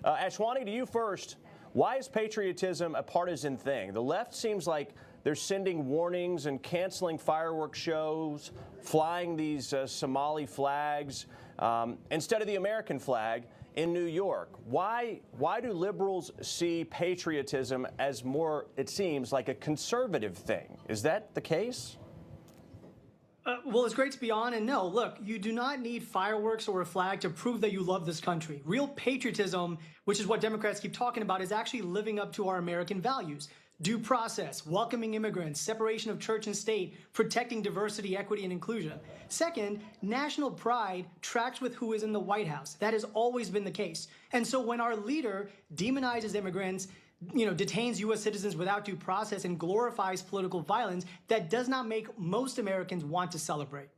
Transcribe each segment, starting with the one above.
Ashwani, to you first. Why is patriotism a partisan thing? The left seems like they're sending warnings and canceling fireworks shows, flying these Somali flags instead of the American flag in New York. Why do liberals see patriotism as more, it seems, like a conservative thing? Is that the case? Well, it's great to be on. And no, look, you do not need fireworks or a flag to prove that you love this country. Real patriotism, which is what Democrats keep talking about, is actually living up to our American values. Due process, welcoming immigrants, separation of church and state, protecting diversity, equity, and inclusion. Second, national pride tracks with who is in the White House. That has always been the case. And so when our leader demonizes immigrants, detains U.S. citizens without due process and glorifies political violence, that does not make most Americans want to celebrate.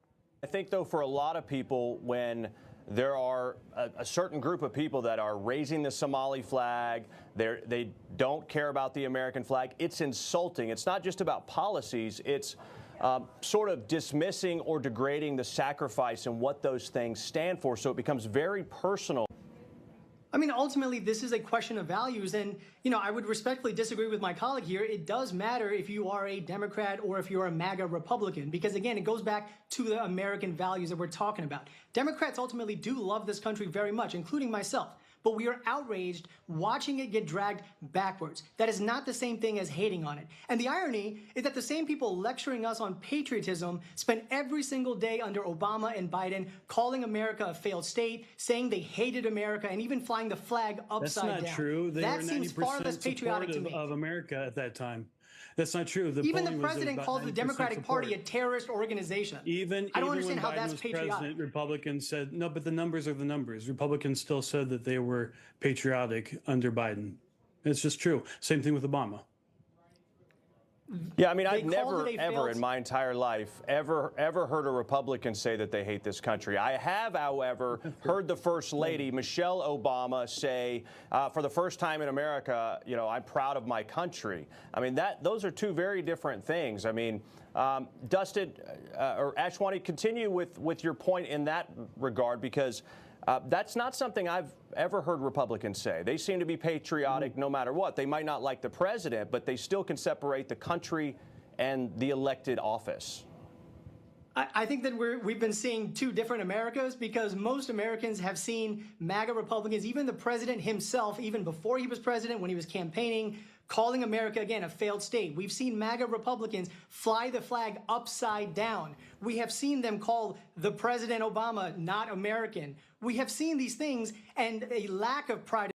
I think, though, for a lot of people, when there are a certain group of people that are raising the Somali flag, they don't care about the American flag, it's insulting. It's not just about policies. It's sort of dismissing or degrading the sacrifice and what those things stand for. So it becomes very personal. I mean, ultimately, this is a question of values. And, I would respectfully disagree with my colleague here. It does matter if you are a Democrat or if you're a MAGA Republican, because, again, it goes back to the American values that we're talking about. Democrats ultimately do love this country very much, including myself. But we are outraged watching it get dragged backwards. That is not the same thing as hating on it. And the irony is that the same people lecturing us on patriotism spent every single day under Obama and Biden calling America a failed state, saying they hated America, and even flying the flag upside down. That's not true. They that were seems far less patriotic to me. Of America at that time. That's not true. Even the president calls the Democratic Party a terrorist organization. I don't understand how that's patriotic. Republicans said, no, but the numbers are the numbers. Republicans still said that they were patriotic under Biden. It's just true. Same thing with Obama. Yeah, I mean, I've never, ever in my entire life ever heard a Republican say that they hate this country. I have, however, heard the First Lady, Michelle Obama, say for the first time in America, I'm proud of my country. I mean, those are two very different things. I mean, Dustin or Ashwani, continue with your point in that regard, because that's not something I've ever heard Republicans say. They seem to be patriotic no matter what. They might not like the president, but they still can separate the country and the elected office. I think that we've been seeing two different Americas, because most Americans have seen MAGA Republicans, even the president himself, even before he was president, when he was campaigning, calling America, again, a failed state. We've seen MAGA Republicans fly the flag upside down. We have seen them call the President Obama not American. We have seen these things, and a lack of pride